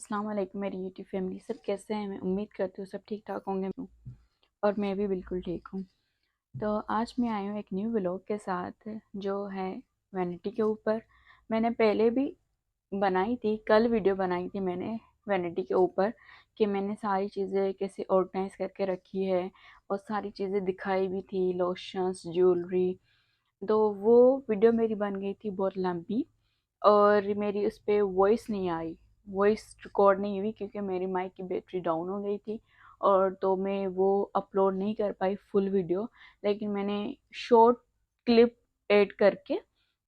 अस्सलाम वालेकुम मेरी यूट्यूब फैमिली, सब कैसे हैं। मैं उम्मीद करती हूँ सब ठीक ठाक होंगे और मैं भी बिल्कुल ठीक हूँ। तो आज मैं आई हूँ एक न्यू व्लॉग के साथ जो है वैनिटी के ऊपर। मैंने पहले भी बनाई थी, कल वीडियो बनाई थी मैंने वैनिटी के ऊपर कि मैंने सारी चीज़ें कैसे ऑर्गेनाइज करके रखी है और सारी चीज़ें दिखाई भी थी, लोशंस, ज्वेलरी। तो वो वीडियो मेरी बन गई थी बहुत लंबी और मेरी उस पर वॉइस नहीं आई, वॉइस रिकॉर्ड नहीं हुई क्योंकि मेरी माइक की बैटरी डाउन हो गई थी और तो मैं वो अपलोड नहीं कर पाई फुल वीडियो। लेकिन मैंने शॉर्ट क्लिप ऐड करके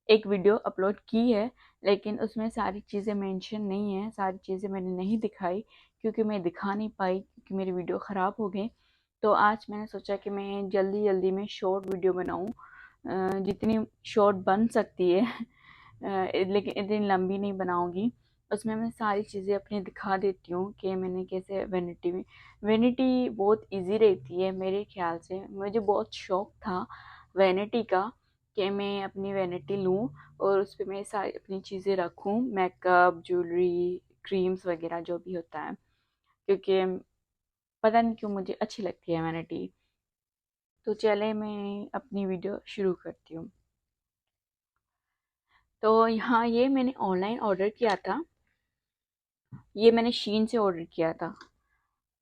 एक वीडियो अपलोड की है, लेकिन उसमें सारी चीज़ें मेंशन नहीं है, सारी चीज़ें मैंने नहीं दिखाई क्योंकि मैं दिखा नहीं पाई क्योंकि मेरी वीडियो ख़राब हो गई। तो आज मैंने सोचा कि मैं जल्दी जल्दी में शॉर्ट वीडियो बनाऊं, जितनी शॉर्ट बन सकती है लेकिन इतनी लंबी नहीं बनाऊंगी। उसमें मैं सारी चीज़ें अपनी दिखा देती हूँ कि मैंने कैसे वैनिटी में। वैनिटी बहुत इजी रहती है मेरे ख्याल से, मुझे बहुत शौक था वैनिटी का कि मैं अपनी वैनिटी लूँ और उस पर मैं सारी अपनी चीज़ें रखूँ, मेकअप, ज्वेलरी, क्रीम्स वगैरह जो भी होता है, क्योंकि पता नहीं क्यों मुझे अच्छी लगती है वैनिटी। तो चले मैं अपनी वीडियो शुरू करती हूँ। तो यहाँ ये मैंने ऑनलाइन ऑर्डर किया था, ये मैंने शीन से ऑर्डर किया था।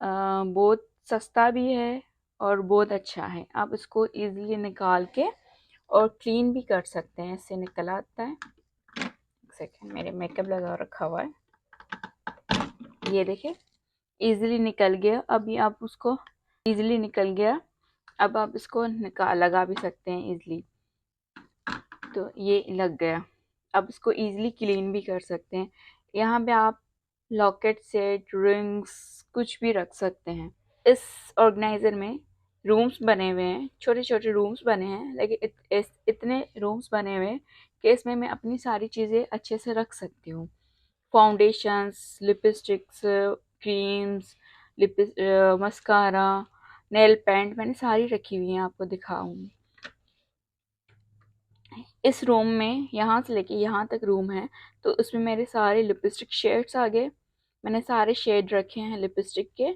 बहुत सस्ता भी है और बहुत अच्छा है। आप इसको इजीली निकाल के और क्लीन भी कर सकते हैं, इससे निकल आता है। एक सेकेंड, मेरे मेकअप लगा रखा हुआ है, ये देखिए इजीली निकल गया। अभी आप उसको इजीली निकल गया, अब आप इसको निकाल लगा भी सकते हैं इजीली। तो ये लग गया, अब इसको इजीली क्लीन भी कर सकते हैं। यहाँ पे आप लॉकेट, सेट, रिंग्स कुछ भी रख सकते हैं। इस ऑर्गेनाइजर में रूम्स बने हुए हैं, छोटे छोटे रूम्स बने हैं, लेकिन इतने रूम्स बने हुए हैं कि इसमें मैं अपनी सारी चीज़ें अच्छे से रख सकती हूँ। Foundations, lipsticks, creams, mascara, nail paint मैंने सारी रखी हुई हैं, आपको दिखाऊंगी। इस रूम में यहाँ से लेके यहाँ तक रूम है, तो उसमें मेरे सारे लिपस्टिक शेड्स आ गए। मैंने सारे शेड रखे हैं लिपस्टिक के,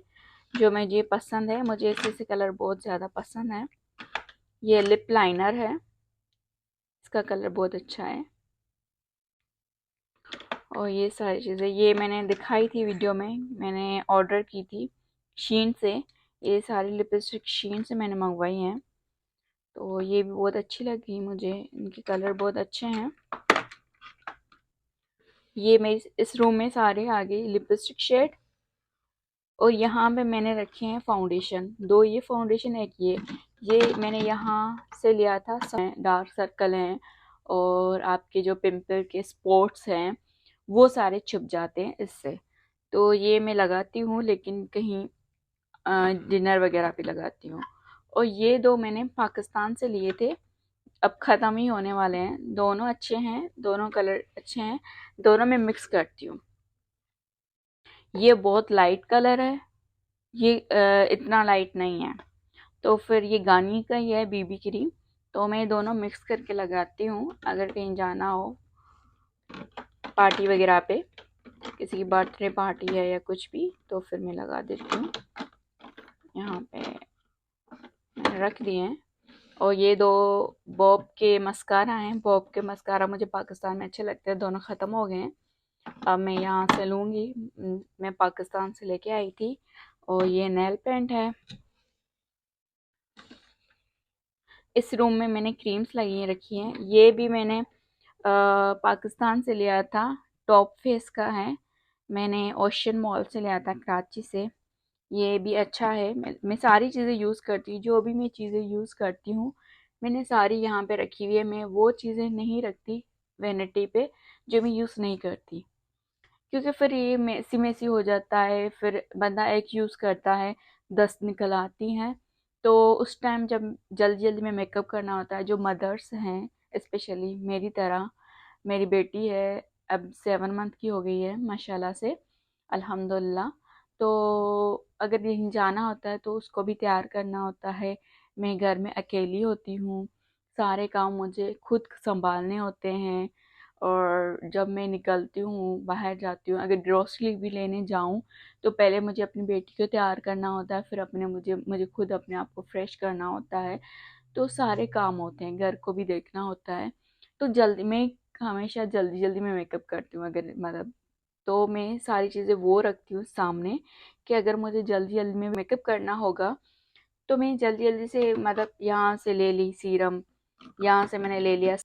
जो मुझे पसंद है। मुझे ऐसे ऐसे कलर बहुत ज़्यादा पसंद है। ये लिप लाइनर है, इसका कलर बहुत अच्छा है। और ये सारी चीज़ें ये मैंने दिखाई थी वीडियो में, मैंने ऑर्डर की थी शीन से। ये सारी लिपस्टिक शीन से मैंने मंगवाई हैं, तो ये भी बहुत अच्छी लगी मुझे, इनके कलर बहुत अच्छे हैं। ये मेरी इस रूम में सारे आ गए लिपस्टिक शेड। और यहाँ पे मैंने रखे हैं फाउंडेशन, दो ये फाउंडेशन, एक ये मैंने यहाँ से लिया था। डार्क सर्कल हैं और आपके जो पिंपल के स्पॉट्स हैं वो सारे छुप जाते हैं इससे। तो ये मैं लगाती हूँ, लेकिन कहीं डिनर वगैरह पे लगाती हूँ। और ये दो मैंने पाकिस्तान से लिए थे, अब ख़त्म ही होने वाले हैं। दोनों अच्छे हैं, दोनों कलर अच्छे हैं, दोनों में मिक्स करती हूँ। ये बहुत लाइट कलर है, ये इतना लाइट नहीं है। तो फिर ये गार्नियर का ही है, बीबी क्रीम। तो मैं दोनों मिक्स करके लगाती हूँ, अगर कहीं जाना हो पार्टी वगैरह पे, किसी की बर्थडे पार्टी है या कुछ भी, तो फिर मैं लगा देती हूँ। यहाँ पे मैंने रख दिए हैं। और ये दो बॉब के मस्कारा हैं, बॉब के मस्कारा मुझे पाकिस्तान में अच्छे लगते हैं, दोनों ख़त्म हो गए हैं। अब मैं यहाँ से लूँगी, मैं पाकिस्तान से लेके आई थी। और ये नेल पेंट है। इस रूम में मैंने क्रीम्स लगी रखी हैं, ये भी मैंने पाकिस्तान से लिया था, टॉप फेस का है। मैंने ओशन मॉल से लिया था, कराची से। ये भी अच्छा है। मैं सारी चीज़ें यूज़ करती हूँ, जो भी मैं चीज़ें यूज़ करती हूँ मैंने सारी यहाँ पे रखी हुई है। मैं वो चीज़ें नहीं रखती वैनिटी पे जो मैं यूज़ नहीं करती, क्योंकि फिर ये मेसी मेसी हो जाता है, फिर बंदा एक यूज़ करता है, 10 निकल आती हैं। तो उस टाइम जब जल्दी जल्दी में मेकअप करना होता है, जो मदर्स हैं स्पेशली मेरी तरह, मेरी बेटी है अब 7 मंथ की हो गई है माशाल्लाह से, अल्हम्दुलिल्लाह। तो अगर कहीं जाना होता है तो उसको भी तैयार करना होता है। मैं घर में अकेली होती हूँ, सारे काम मुझे खुद संभालने होते हैं। और जब मैं निकलती हूँ, बाहर जाती हूँ, अगर ग्रोसरी भी लेने जाऊँ तो पहले मुझे अपनी बेटी को तैयार करना होता है, फिर अपने मुझे मुझे खुद अपने आप को फ्रेश करना होता है। तो सारे काम होते हैं, घर को भी देखना होता है। तो जल्दी मैं हमेशा जल्दी जल्दी में मेकअप करती हूँ, अगर मतलब तो मैं सारी चीज़ें वो रखती हूँ सामने कि अगर मुझे जल्दी जल्दी में मेकअप करना होगा तो मैं जल्दी जल्दी से मतलब यहाँ से ले ली सीरम, यहाँ से मैंने ले लिया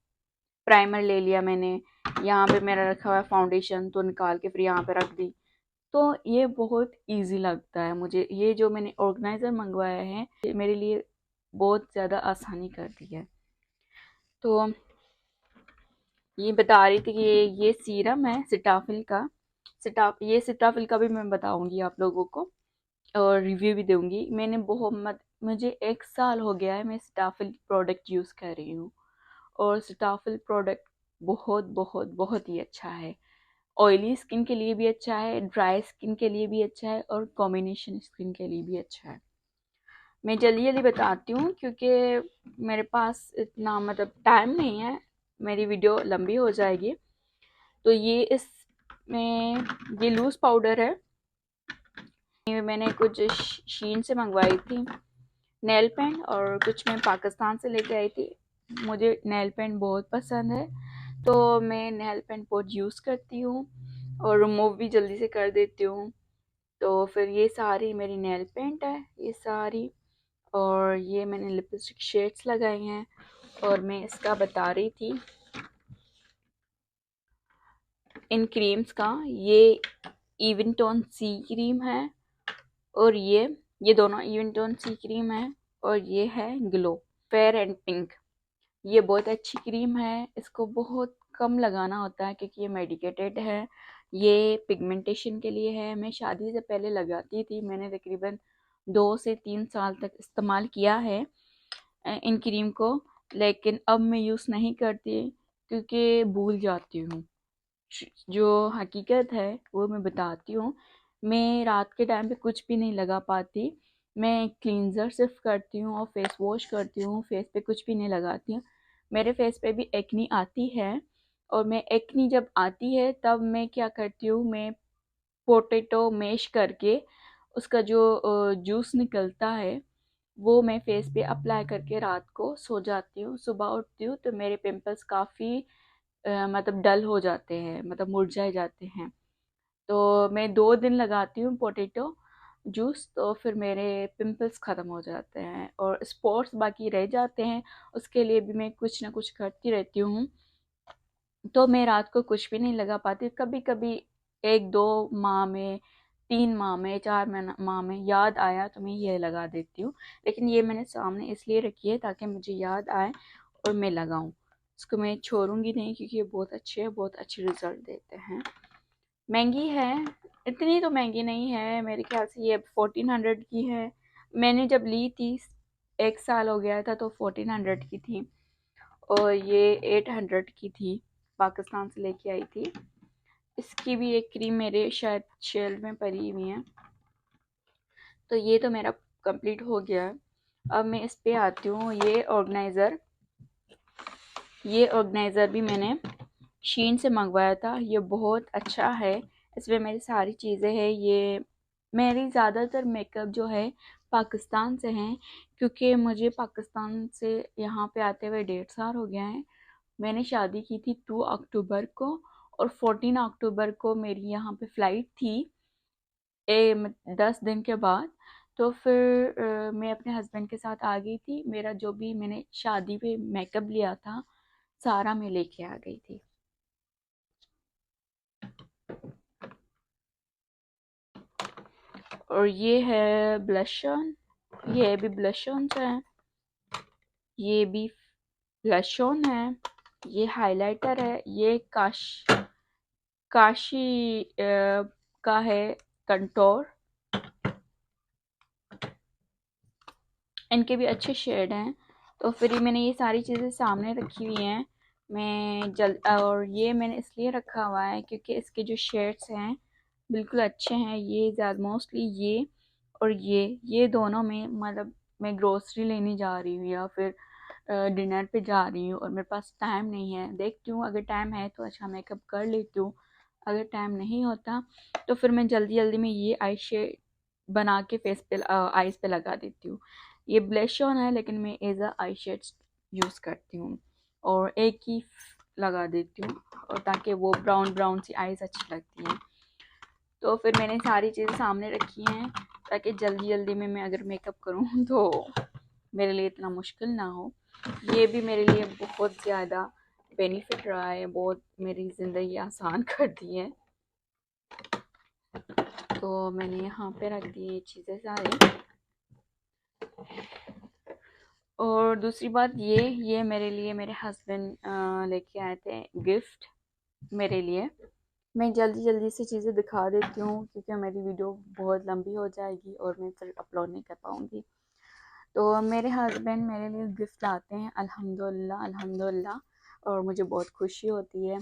प्राइमर, ले लिया मैंने, यहाँ पे मेरा रखा हुआ है फाउंडेशन तो निकाल के फिर यहाँ पे रख दी। तो ये बहुत इजी लगता है मुझे, ये जो मैंने ऑर्गेनाइज़र मंगवाया है ये मेरे लिए बहुत ज़्यादा आसानी कर दी है। तो ये बता रही थी कि ये सीरम है सिटाफिल का। सिटाफिल का भी मैं बताऊंगी आप लोगों को और रिव्यू भी दूंगी। मैंने बहुत मुझे 1 साल हो गया है मैं सिटाफिल प्रोडक्ट यूज़ कर रही हूँ, और सिटाफिल प्रोडक्ट बहुत बहुत बहुत ही अच्छा है। ऑयली स्किन के लिए भी अच्छा है, ड्राई स्किन के लिए भी अच्छा है, और कॉम्बिनेशन स्किन के लिए भी अच्छा है। मैं जल्दी जल्दी बताती हूँ क्योंकि मेरे पास इतना मतलब टाइम नहीं है, मेरी वीडियो लंबी हो जाएगी। तो ये इसमें ये लूज़ पाउडर है, ये मैंने कुछ शीन से मंगवाई थी नेल पेंट, और कुछ मैं पाकिस्तान से लेके आई थी। मुझे नेल पेंट बहुत पसंद है तो मैं नेल पेंट बहुत यूज़ करती हूँ और रिमूव भी जल्दी से कर देती हूँ। तो फिर ये सारी मेरी नेल पेंट है ये सारी, और ये मैंने लिपस्टिक शेड्स लगाई हैं। और मैं इसका बता रही थी इन क्रीम्स का, ये इवन टोन सी क्रीम है, और ये दोनों इवन टोन सी क्रीम है, और ये है ग्लो फेयर एंड पिंक। ये बहुत अच्छी क्रीम है, इसको बहुत कम लगाना होता है क्योंकि ये मेडिकेटेड है। ये पिगमेंटेशन के लिए है। मैं शादी से पहले लगाती थी, मैंने तकरीबन 2 से 3 साल तक इस्तेमाल किया है इन क्रीम को, लेकिन अब मैं यूज़ नहीं करती क्योंकि भूल जाती हूँ। जो हकीकत है वो मैं बताती हूँ। मैं रात के टाइम पे कुछ भी नहीं लगा पाती, मैं क्लींजर सिर्फ करती हूँ और फेस वॉश करती हूँ, फेस पे कुछ भी नहीं लगाती हूँ। मेरे फेस पे भी एक्नी आती है, और मैं एक्नी जब आती है तब मैं क्या करती हूँ, मैं पोटैटो मैश करके उसका जो जूस निकलता है वो मैं फेस पे अप्लाई करके रात को सो जाती हूँ। सुबह उठती हूँ तो मेरे पिंपल्स काफ़ी मतलब डल हो जाते हैं, मतलब मुरझाए जाते हैं। तो मैं 2 दिन लगाती हूँ पोटैटो जूस, तो फिर मेरे पिंपल्स ख़त्म हो जाते हैं और स्पॉट्स बाकी रह जाते हैं, उसके लिए भी मैं कुछ ना कुछ करती रहती हूँ। तो मैं रात को कुछ भी नहीं लगा पाती, कभी कभी 1-2 माह में, 3 माह में, 4 माह में याद आया तो मैं ये लगा देती हूँ। लेकिन ये मैंने सामने इसलिए रखी है ताकि मुझे याद आए और मैं लगाऊँ, इसको मैं छोड़ूंगी नहीं क्योंकि ये बहुत अच्छे हैं, बहुत अच्छे रिजल्ट देते हैं। महंगी है, इतनी तो महंगी नहीं है, मेरे ख्याल से ये 1400 की है। मैंने जब ली थी 1 साल हो गया था तो 1400 की थी, और ये 800 की थी, पाकिस्तान से लेके आई थी। इसकी भी एक क्रीम मेरे शायद शेल्फ में पड़ी हुई है। तो ये तो मेरा कंप्लीट हो गया है। अब मैं इस पे आती हूँ, ये ऑर्गेनाइज़र भी मैंने शीन से मंगवाया था, ये बहुत अच्छा है। इसमें मेरी सारी चीज़ें हैं। ये मेरी ज़्यादातर मेकअप जो है पाकिस्तान से हैं, क्योंकि मुझे पाकिस्तान से यहाँ पे आते हुए 1.5 साल हो गया है। मैंने शादी की थी 2 अक्टूबर को, और 14 अक्टूबर को मेरी यहाँ पे फ़्लाइट थी 10 दिन के बाद। तो फिर मैं अपने हस्बैंड के साथ आ गई थी। मेरा जो भी मैंने शादी पे मेकअप लिया था सारा मैं लेके आ गई थी। और ये है ब्लश ऑन, ये भी ब्लश ऑन है, ये भी ब्लश ऑन है, ये हाइलाइटर है, ये काशी का है कंटोर। इनके भी अच्छे शेड हैं। तो फिर मैंने ये सारी चीज़ें सामने रखी हुई हैं। और ये मैंने इसलिए रखा हुआ है क्योंकि इसके जो शेड्स हैं बिल्कुल अच्छे हैं। ये ज़्यादा मोस्टली ये और ये दोनों में मतलब मैं ग्रोसरी लेने जा रही हूँ या फिर डिनर पे जा रही हूँ और मेरे पास टाइम नहीं है, देखती हूँ अगर टाइम है तो अच्छा मेकअप कर लेती हूँ, अगर टाइम नहीं होता तो फिर मैं जल्दी जल्दी में ये आई शेड बना के फेस पे आईज पे लगा देती हूँ। ये ब्लश ऑन है लेकिन मैं as a eye shade use करती हूँ और एक ही लगा देती हूँ और ताकि वो ब्राउन ब्राउन सी आईज अच्छी लगती हैं। तो फिर मैंने सारी चीज़ें सामने रखी हैं ताकि जल्दी जल्दी में मैं अगर मेकअप करूँ तो मेरे लिए इतना मुश्किल ना हो। ये भी मेरे लिए बहुत ज़्यादा बेनिफिट रहा है, बहुत मेरी ज़िंदगी आसान कर दी है। तो मैंने यहाँ पे रख दी ये चीज़ें सारी। और दूसरी बात ये मेरे लिए मेरे हस्बैंड लेके आए थे गिफ्ट मेरे लिए। मैं जल्दी जल्दी से चीज़ें दिखा देती हूँ क्योंकि मेरी वीडियो बहुत लंबी हो जाएगी और मैं फिर अपलोड नहीं कर पाऊँगी। तो मेरे हस्बैंड मेरे लिए गिफ्ट लाते हैं, अल्हम्दुलिल्लाह अल्हम्दुलिल्लाह, और मुझे बहुत खुशी होती है।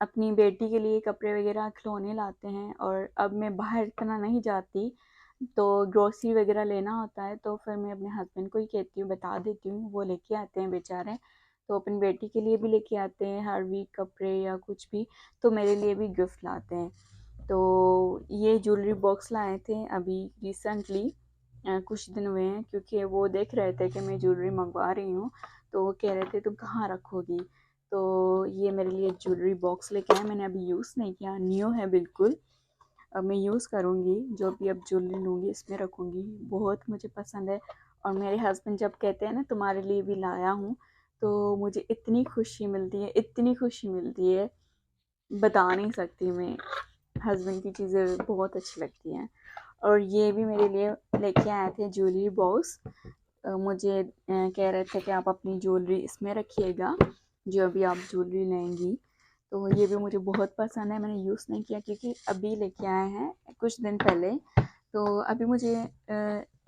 अपनी बेटी के लिए कपड़े वगैरह खिलौने लाते हैं और अब मैं बाहर इतना नहीं जाती तो ग्रोसरी वगैरह लेना होता है तो फिर मैं अपने हस्बैंड को ही कहती हूँ, बता देती हूँ, वो लेके आते हैं बेचारे। तो अपनी बेटी के लिए भी लेके आते हैं हर वीक कपड़े या कुछ भी, तो मेरे लिए भी गिफ्ट लाते हैं। तो ये ज्वेलरी बॉक्स लाए थे अभी रिसेंटली, कुछ दिन हुए हैं, क्योंकि वो देख रहे थे कि मैं ज्वेलरी मंगवा रही हूँ तो वो कह रहे थे तुम कहाँ रखोगी। तो ये मेरे लिए ज्वेलरी बॉक्स लेके आए, मैंने अभी यूज़ नहीं किया, न्यू है बिल्कुल। अब मैं यूज़ करूँगी, जो भी अब ज्वेलरी लूँगी इसमें रखूँगी, बहुत मुझे पसंद है। और मेरे हस्बैंड जब कहते हैं ना तुम्हारे लिए भी लाया हूँ, तो मुझे इतनी खुशी मिलती है, इतनी खुशी मिलती है, बता नहीं सकती मैं। हस्बैंड की चीज़ें बहुत अच्छी लगती हैं। और ये भी मेरे लिए लेके आए थे ज्वेलरी बॉक्स। मुझे कह रहे थे कि आप अपनी ज्वेलरी इसमें रखिएगा जो भी आप ज्वेलरी लेंगी। तो ये भी मुझे बहुत पसंद है, मैंने यूज़ नहीं किया क्योंकि अभी लेके आए हैं कुछ दिन पहले। तो अभी मुझे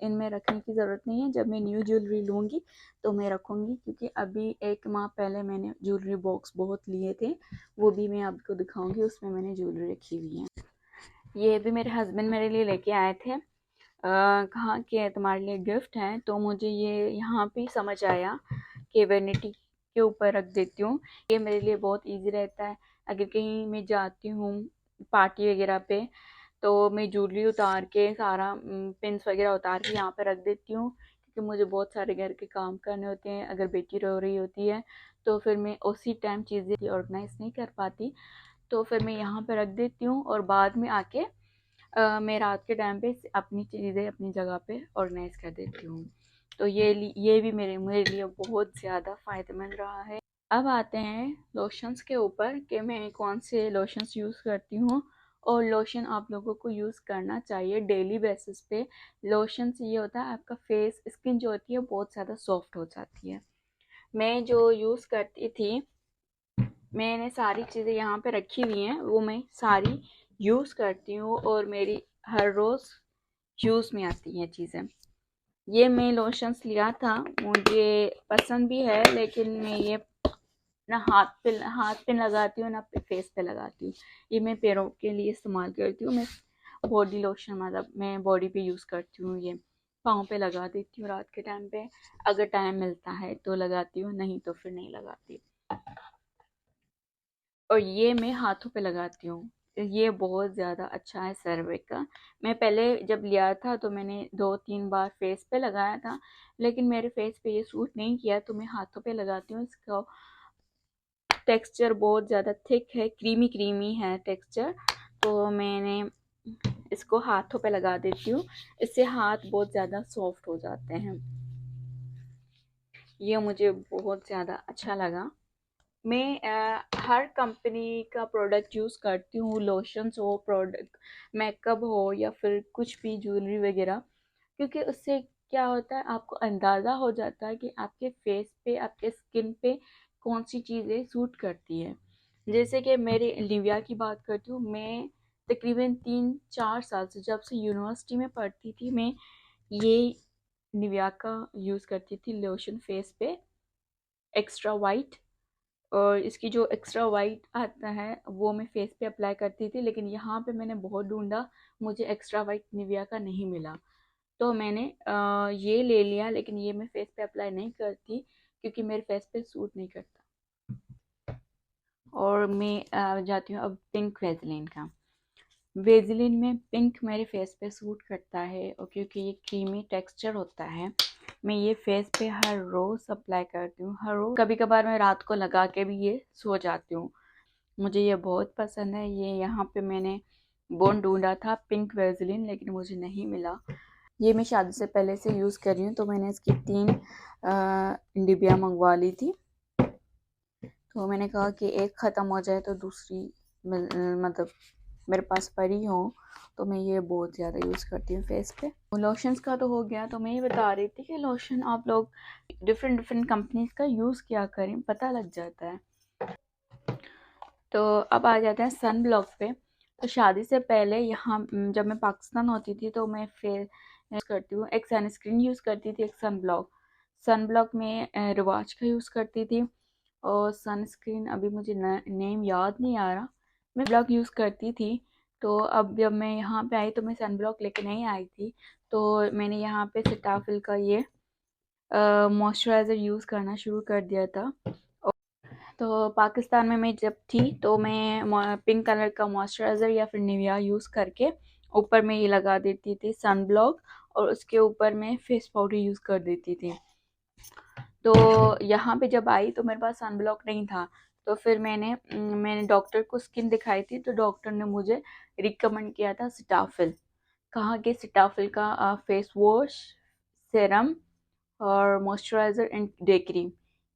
इनमें रखने की ज़रूरत नहीं है, जब मैं न्यू ज्वेलरी लूँगी तो मैं रखूँगी, क्योंकि अभी 1 माह पहले मैंने ज्वेलरी बॉक्स बहुत लिए थे, वो भी मैं आपको दिखाऊँगी, उसमें मैंने ज्वेलरी रखी हुई है। ये भी मेरे हस्बैंड मेरे लिए लेके आए थे, कहा कि तुम्हारे लिए गिफ्ट है, तो मुझे ये यहाँ पे समझ आया कि वैनिटी के ऊपर रख देती हूँ, ये मेरे लिए बहुत इजी रहता है। अगर कहीं मैं जाती हूँ पार्टी वगैरह पे तो मैं ज्वेलरी उतार के सारा पिन्स वगैरह उतार के यहाँ पे रख देती हूँ, क्योंकि मुझे बहुत सारे घर के काम करने होते हैं। अगर बेटी रो रही होती है तो फिर मैं उसी टाइम चीज़ें ऑर्गेनाइज नहीं कर पाती, तो फिर मैं यहाँ पे रख देती हूँ और बाद में आके मैं रात के टाइम पे अपनी चीज़ें अपनी जगह पे ऑर्गेनाइज कर देती हूँ। तो ये भी मेरे मेरे लिए बहुत ज़्यादा फ़ायदेमंद रहा है। अब आते हैं लोशंस के ऊपर कि मैं कौन से लोशंस यूज़ करती हूँ, और लोशन आप लोगों को यूज़ करना चाहिए डेली बेसिस पे। लोशन से ये होता है आपका फेस स्किन जो होती है बहुत ज़्यादा सॉफ्ट हो जाती है। मैं जो यूज़ करती थी, मैंने सारी चीज़ें यहाँ पे रखी हुई हैं, वो मैं सारी यूज़ करती हूँ और मेरी हर रोज़ यूज़ में आती हैं चीज़ें। ये मैं लोशंस लिया था, मुझे पसंद भी है, लेकिन मैं ये ना हाथ पे लगाती हूँ ना फेस पे लगाती हूँ। ये मैं पैरों के लिए इस्तेमाल करती हूँ। मैं बॉडी लोशन मतलब मैं बॉडी पे यूज़ करती हूँ, ये पाँव पे लगा देती हूँ रात के टाइम पे, अगर टाइम मिलता है तो लगाती हूँ, नहीं तो फिर नहीं लगाती। और ये मैं हाथों पे लगाती हूँ, ये बहुत ज़्यादा अच्छा है सर्विक का। मैं पहले जब लिया था तो मैंने 2-3 बार फेस पे लगाया था, लेकिन मेरे फेस पे ये सूट नहीं किया, तो मैं हाथों पे लगाती हूँ। इसका टेक्सचर बहुत ज़्यादा थिक है, क्रीमी क्रीमी है टेक्सचर, तो मैंने इसको हाथों पे लगा देती हूँ, इससे हाथ बहुत ज़्यादा सॉफ्ट हो जाते हैं। ये मुझे बहुत ज़्यादा अच्छा लगा। मैं हर कंपनी का प्रोडक्ट यूज़ करती हूँ, लोशंस हो, प्रोडक्ट मेकअप हो या फिर कुछ भी ज्वेलरी वगैरह, क्योंकि उससे क्या होता है आपको अंदाज़ा हो जाता है कि आपके फेस पे आपके स्किन पे कौन सी चीज़ें सूट करती है। जैसे कि मेरे निविया की बात करती हूँ, मैं तकरीबन 3-4 साल से, जब से यूनिवर्सिटी में पढ़ती थी, मैं ये निविया का यूज़ करती थी लोशन फेस पे, एक्स्ट्रा वाइट। और इसकी जो एक्स्ट्रा वाइट आता है वो मैं फेस पे अप्लाई करती थी, लेकिन यहाँ पे मैंने बहुत ढूंढा, मुझे एक्स्ट्रा वाइट निविया का नहीं मिला, तो मैंने ये ले लिया, लेकिन ये मैं फेस पे अप्लाई नहीं करती। क्योंकि मेरे फेस पे सूट नहीं करता। और मैं जाती हूँ अब पिंक वेजलिन का। वेजलिन में पिंक मेरे फेस पे सूट करता है, और क्योंकि ये क्रीमी टेक्सचर होता है, मैं ये फेस पे हर रोज़ अप्लाई करती हूँ, हर रोज़। कभी कभार मैं रात को लगा के भी ये सो जाती हूँ। मुझे ये बहुत पसंद है। ये यहाँ पे मैंने बहुत ढूंढा था पिंक वेजलिन, लेकिन मुझे नहीं मिला। ये मैं शादी से पहले से यूज़ कर रही हूँ, तो मैंने इसकी 3 डिबिया मंगवा ली थी। तो मैंने कहा कि एक ख़त्म हो जाए तो दूसरी मतलब मेरे पास पड़ी हो, तो मैं ये बहुत ज़्यादा यूज़ करती हूँ फेस पे। लोशंस का तो हो गया, तो मैं ये बता रही थी कि लोशन आप लोग डिफरेंट डिफरेंट कंपनीज का यूज़ किया करें, पता लग जाता है। तो अब आ जाते हैं सन ब्लॉक पे। तो शादी से पहले यहाँ जब मैं पाकिस्तान होती थी तो मैं फेस यूज़ करती हूँ, एक सनस्क्रीन यूज़ करती थी, एक सन ब्लॉक में रिवाज का यूज़ करती थी। और सनस्क्रीन अभी मुझे नेम याद नहीं आ रहा, मैं ब्लॉक यूज़ करती थी। तो अब जब मैं यहाँ पे आई तो मैं सन ब्लॉक लेके नहीं आई थी, तो मैंने यहाँ पे सिटाफिल का ये मॉइस्चराइज़र यूज़ करना शुरू कर दिया था। तो पाकिस्तान में मैं जब थी तो मैं पिंक कलर का मॉइस्चराइज़र या फिर निविया यूज़ करके ऊपर में ये लगा देती थी सन ब्लॉक, और उसके ऊपर मैं फेस पाउडर यूज़ कर देती थी। तो यहाँ पे जब आई तो मेरे पास सन ब्लॉक नहीं था, तो फिर मैंने डॉक्टर को स्किन दिखाई थी, तो डॉक्टर ने मुझे रिकमेंड किया था सिटाफिल। कहा कि सिटाफिल का फेस वॉश, सेरम और मॉइस्चराइज़र एंड डे क्रीम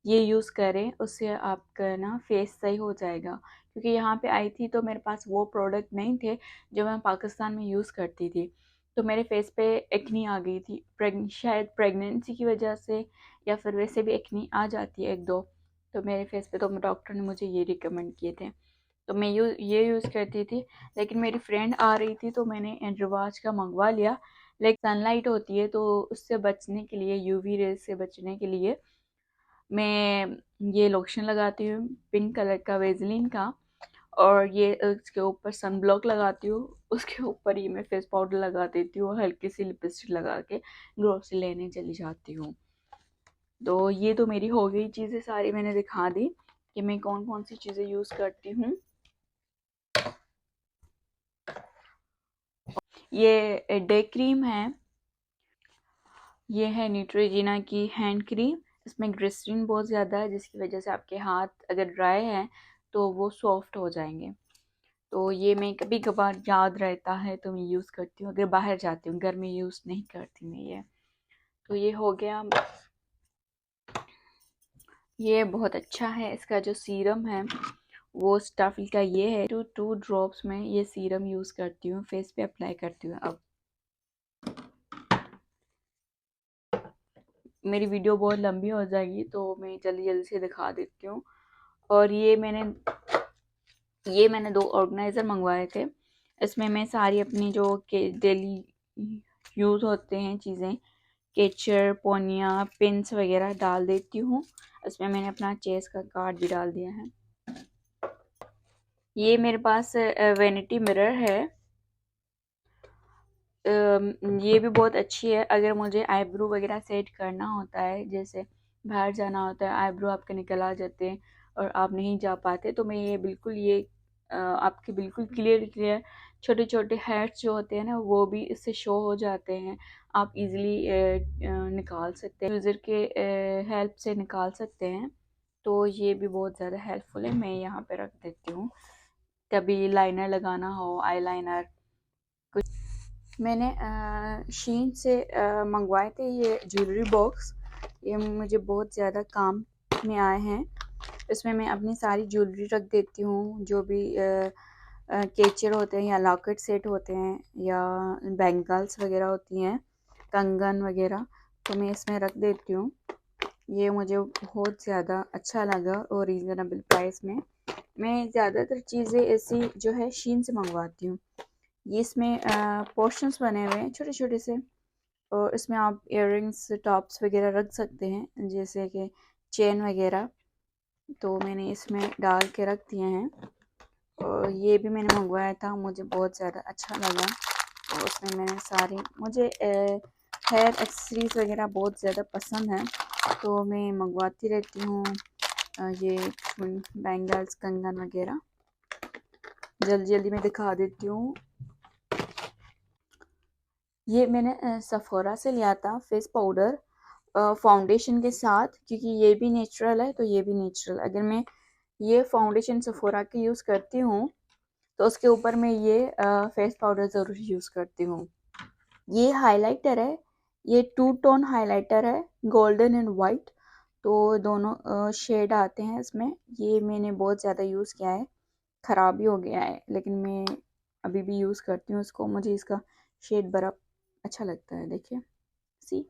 ये यूज़ करें, उससे आपका ना फेस सही हो जाएगा। क्योंकि यहाँ पे आई थी तो मेरे पास वो प्रोडक्ट नहीं थे जो मैं पाकिस्तान में यूज़ करती थी। तो मेरे फेस पे एक्नी आ गई थी, शायद प्रेगनेंसी की वजह से, या फिर वैसे भी एक्नी आ जाती है एक दो। तो मेरे फेस पे तो डॉक्टर ने मुझे ये रिकमेंड किए थे, तो मैं ये यूज़ करती थी। लेकिन मेरी फ्रेंड आ रही थी तो मैंने रिवाज का मंगवा लिया। लेकिन सनलाइट होती है तो उससे बचने के लिए, यूवी रेज से बचने के लिए मैं ये लोशन लगाती हूँ पिंक कलर का वेजलिन का, और ये उसके ऊपर सन ब्लॉक लगाती हूँ, उसके ऊपर ही मैं फेस पाउडर लगा देती हूँ, हल्की सी लिपस्टिक लगा के ग्रोसरी लेने चली जाती हूँ। तो ये तो मेरी हो गई चीज़ें सारी, मैंने दिखा दी कि मैं कौन कौन सी चीज़ें यूज़ करती हूँ। ये डे क्रीम है, ये है न्यूट्रोजिना की हैंड क्रीम। इसमें ग्लिसरीन बहुत ज़्यादा है, जिसकी वजह से आपके हाथ अगर ड्राई हैं तो वो सॉफ्ट हो जाएंगे। तो ये मैं कभी कभार याद रहता है तो मैं यूज़ करती हूँ, अगर बाहर जाती हूँ, घर में यूज़ नहीं करती मैं ये। तो ये हो गया। ये बहुत अच्छा है, इसका जो सीरम है वो स्टाफिल का ये है। 2 ड्रॉप्स में ये सीरम यूज़ करती हूँ, फेस पे अप्लाई करती हूँ। अब मेरी वीडियो बहुत लंबी हो जाएगी तो मैं जल्दी जल्दी से दिखा देती हूँ। और ये मैंने 2 ऑर्गेनाइज़र मंगवाए थे। इसमें मैं सारी अपनी जो के डेली यूज़ होते हैं चीज़ें, केचर, पोनिया, पिन्स वगैरह डाल देती हूँ। इसमें मैंने अपना चेस का कार्ड भी डाल दिया है। ये मेरे पास वैनिटी मिरर है। ये भी बहुत अच्छी है अगर मुझे आईब्रो वगैरह सेट करना होता है, जैसे बाहर जाना होता है, आईब्रो आपके निकल आ जाते हैं और आप नहीं जा पाते, तो मैं ये बिल्कुल ये आपके बिल्कुल क्लियर छोटे छोटे हेयर्स जो होते हैं ना वो भी इससे शो हो जाते हैं। आप इजीली निकाल सकते हैं, यूज़र के हेल्प से निकाल सकते हैं। तो ये भी बहुत ज़्यादा हेल्पफुल है, मैं यहाँ पे रख देती हूँ कभी लाइनर लगाना हो, आई लाइनर। मैंने शीन से मंगवाए थे ये ज्वेलरी बॉक्स। ये मुझे बहुत ज़्यादा काम में आए हैं। इसमें मैं अपनी सारी ज्वेलरी रख देती हूँ, जो भी केचर होते हैं या लॉकेट सेट होते हैं या बैंगल्स वगैरह होती हैं, कंगन वगैरह, तो मैं इसमें रख देती हूँ। ये मुझे बहुत ज़्यादा अच्छा लगा और रीज़नेबल प्राइस में। मैं ज़्यादातर चीज़ें ऐसी जो है शीन से मंगवाती हूँ। ये इसमें पोर्शंस बने हुए हैं छोटे छोटे से, और इसमें आप इयररिंग्स, टॉप्स वगैरह रख सकते हैं, जैसे कि चेन वगैरह। तो मैंने इसमें डाल के रख दिए हैं। और ये भी मैंने मंगवाया था, मुझे बहुत ज़्यादा अच्छा लगा। और उसमें मैंने सारी, मुझे हेयर एक्सेसरीज़ वगैरह बहुत ज़्यादा पसंद है, तो मैं मंगवाती रहती हूँ ये बैंगल्स, कंगन वगैरह। जल्दी जल्दी मैं दिखा देती हूँ। ये मैंने सफ़ोरा से लिया था फेस पाउडर फाउंडेशन के साथ, क्योंकि ये भी नेचुरल है तो ये भी नेचुरल। अगर मैं ये फाउंडेशन सफ़ोरा की यूज़ करती हूँ तो उसके ऊपर मैं ये फेस पाउडर ज़रूर यूज़ करती हूँ। ये हाइलाइटर है, ये 2 टोन हाइलाइटर है, गोल्डन एंड वाइट, तो दोनों शेड आते हैं इसमें। ये मैंने बहुत ज़्यादा यूज़ किया है, ख़राब भी हो गया है, लेकिन मैं अभी भी यूज़ करती हूँ इसको। मुझे इसका शेड बड़ा अच्छा लगता है। देखिए, सी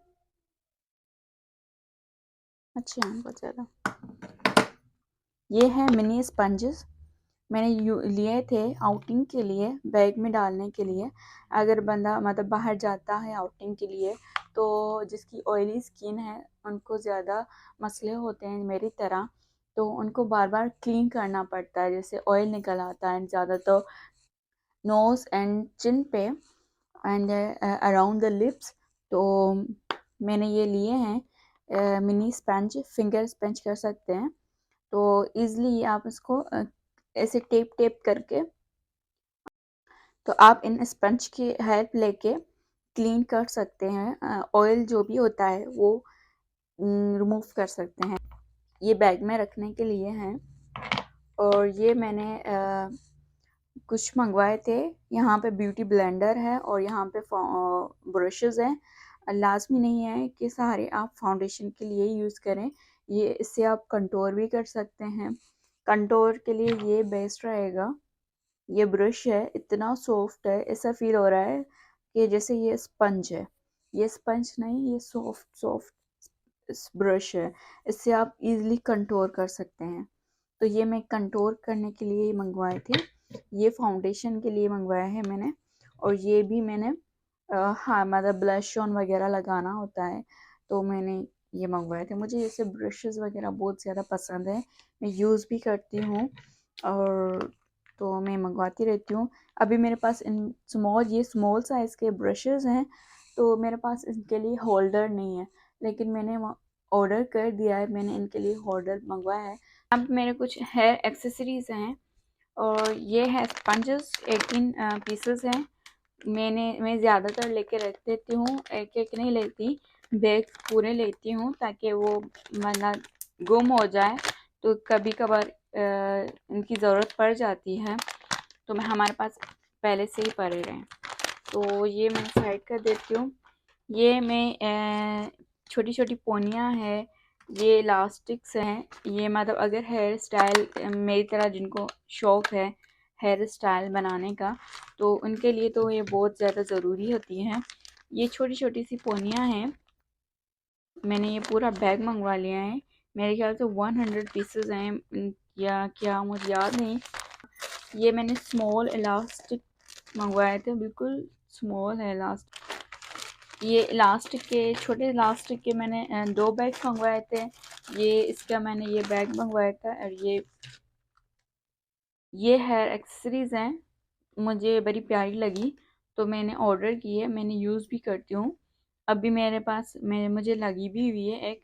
अच्छे हैं बहुत ज़्यादा। ये है मिनी स्पंजेस, मैंने लिए थे आउटिंग के लिए, बैग में डालने के लिए। अगर बंदा मतलब बाहर जाता है आउटिंग के लिए, तो जिसकी ऑयली स्किन है उनको ज़्यादा मसले होते हैं मेरी तरह, तो उनको बार बार क्लीन करना पड़ता है, जैसे ऑयल निकल आता है ज़्यादा तो नोज़ एंड चिन पे एंड अराउंड द लिप्स। तो मैंने ये लिए हैं मिनी स्पंज, फिंगर स्पंज कर सकते हैं। तो ईज़िली आप इसको ऐसे टेप टेप करके, तो आप इन स्पंज की हेल्प लेके क्लीन कर सकते हैं। ऑयल जो भी होता है वो रिमूव कर सकते हैं। ये बैग में रखने के लिए हैं। और ये मैंने कुछ मंगवाए थे। यहाँ पे ब्यूटी ब्लेंडर है और यहाँ पे ब्रशेस हैं। लाजमी नहीं है कि सारे आप फाउंडेशन के लिए यूज़ करें, ये इससे आप कंटूर भी कर सकते हैं। कंटूर के लिए ये बेस्ट रहेगा। ये ब्रश है, इतना सॉफ्ट है, ऐसा फील हो रहा है कि जैसे ये स्पंज है। ये स्पंज नहीं, ये सॉफ्ट सॉफ्ट ब्रश है, इससे आप इजीली कंटूर कर सकते हैं। तो ये मैं कंटूर करने के लिए मंगवाए थे। ये फाउंडेशन के लिए मंगवाया है मैंने। और ये भी मैंने हाँ मतलब ब्लश ऑन वगैरह लगाना होता है, तो मैंने ये मंगवाए थे। मुझे जैसे ब्रशेस वगैरह बहुत ज़्यादा पसंद है, मैं यूज़ भी करती हूँ, और तो मैं मंगवाती रहती हूँ। अभी मेरे पास ये स्मॉल साइज़ के ब्रशेस हैं, तो मेरे पास इनके लिए होल्डर नहीं है, लेकिन मैंने ऑर्डर कर दिया है, मैंने इनके लिए होल्डर मंगवाया है। अब मेरे कुछ हेयर एक्सेसरीज़ हैं, और ये है स्पंजेस 18 पीसेस हैं। मैं ज़्यादातर लेके रख देती हूँ, एक एक नहीं लेती, बैग पूरे लेती हूँ, ताकि वो मतलब गुम हो जाए तो कभी कभार इनकी ज़रूरत पड़ जाती है, तो मैं हमारे पास पहले से ही पड़े रहें। तो ये मैं साइड कर देती हूँ। ये मैं छोटी छोटी पोनियाँ हैं, ये इलास्टिक्स हैं। ये मतलब अगर हेयर स्टाइल मेरी तरह जिनको शौक़ है हेयर स्टाइल बनाने का, तो उनके लिए तो ये बहुत ज़्यादा ज़रूरी होती हैं। ये छोटी छोटी सी पोनियाँ हैं। मैंने ये पूरा बैग मंगवा लिया है, मेरे ख्याल से 100 पीसेस हैं या क्या मुझे याद नहीं। ये मैंने स्मॉल इलास्टिक मंगवाए थे, बिल्कुल स्मॉल है इलास्टिक। ये इलास्टिक के छोटे इलास्टिक के मैंने 2 बैग मंगवाए थे। ये इसका मैंने ये बैग मंगवाया था। और ये हेयर एक्सेसरीज़ हैं, मुझे बड़ी प्यारी लगी, तो मैंने ऑर्डर की है, मैंने यूज़ भी करती हूँ। अभी मेरे पास मुझे लगी भी हुई है एक,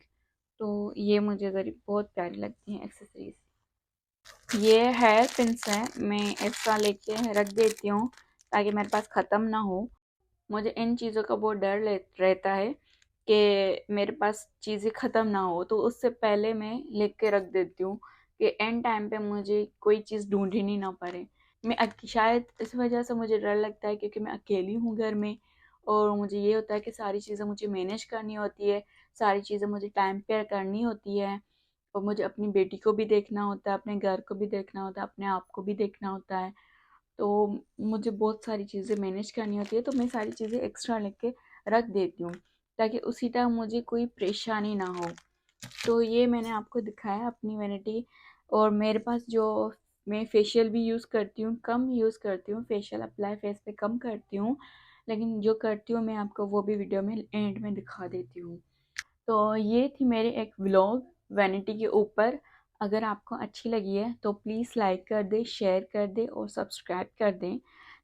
तो ये मुझे बहुत प्यारी लगती हैं एक्सेसरीज़। ये हेयर पिन्स हैं, मैं ऐसा लेके रख देती हूँ ताकि मेरे पास ख़त्म ना हो। मुझे इन चीज़ों का बहुत डर रहता है कि मेरे पास चीज़ें ख़त्म ना हो, तो उससे पहले मैं लेके रख देती हूँ कि एंड टाइम पे मुझे कोई चीज़ ढूंढनी ना पड़े। शायद इस वजह से मुझे डर लगता है, क्योंकि मैं अकेली हूँ घर में, और मुझे ये होता है कि सारी चीज़ें मुझे मैनेज करनी होती है, सारी चीज़ें मुझे टाइम पे करनी होती है, और मुझे अपनी बेटी को भी देखना होता है, अपने घर को भी देखना होता है, अपने आप को भी देखना होता है। तो मुझे बहुत सारी चीज़ें मैनेज करनी होती है, तो मैं सारी चीज़ें एक्स्ट्रा लेके रख देती हूँ ताकि उसी टाइम मुझे कोई परेशानी ना हो। तो ये मैंने आपको दिखाया अपनी वैनिटी। और मेरे पास जो मैं फेशियल भी यूज़ करती हूँ, कम यूज़ करती हूँ, फेशियल अप्लाई फेस पे कम करती हूँ, लेकिन जो करती हूँ मैं आपको वो भी वीडियो में एंड में दिखा देती हूँ। तो ये थी मेरी एक व्लॉग वैनिटी के ऊपर। अगर आपको अच्छी लगी है तो प्लीज़ लाइक कर दें, शेयर कर दें और सब्सक्राइब कर दें,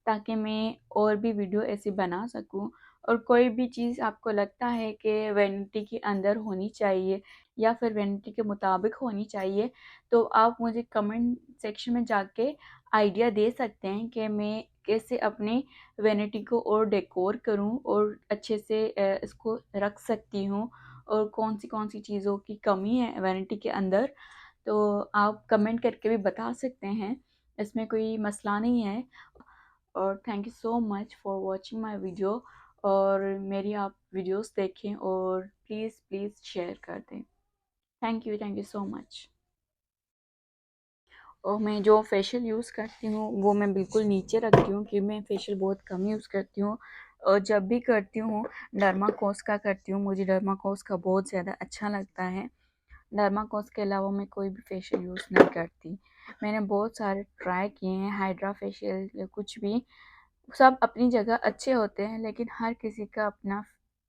ताकि मैं और भी वीडियो ऐसी बना सकूं और कोई भी चीज़ आपको लगता है कि वैनिटी के अंदर होनी चाहिए या फिर वैनिटी के मुताबिक होनी चाहिए, तो आप मुझे कमेंट सेक्शन में जाके आइडिया दे सकते हैं कि मैं कैसे अपनी वैनिटी को और डेकोर करूं और अच्छे से इसको रख सकती हूं, और कौन सी चीज़ों की कमी है वैनिटी के अंदर। तो आप कमेंट करके भी बता सकते हैं, इसमें कोई मसला नहीं है। और thank you so much for watching my video, और मेरी आप वीडियोस देखें और प्लीज़ प्लीज़ शेयर कर दें। Thank you so much. और मैं जो फेशियल यूज़ करती हूँ वो मैं बिल्कुल नीचे रखती हूँ, कि मैं फेशियल बहुत कम यूज़ करती हूँ, और जब भी करती हूँ डर्माकोस का करती हूँ। मुझे डर्माकोस का बहुत ज़्यादा अच्छा लगता है। डर्माकोस के अलावा मैं कोई भी फेशियल यूज़ नहीं करती। मैंने बहुत सारे ट्राई किए हैं, हाइड्रा फेशियल या कुछ भी, सब अपनी जगह अच्छे होते हैं, लेकिन हर किसी का अपना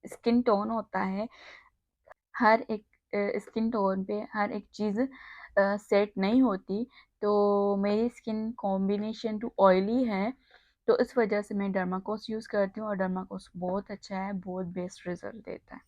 स्किन टोन होता है। हर एक स्किन टोन पे हर एक चीज़ सेट नहीं होती। तो मेरी स्किन कॉम्बिनेशन टू ऑयली है, तो इस वजह से मैं डर्माकोस यूज़ करती हूँ, और डर्माकोस बहुत अच्छा है, बहुत बेस्ट रिज़ल्ट देता है।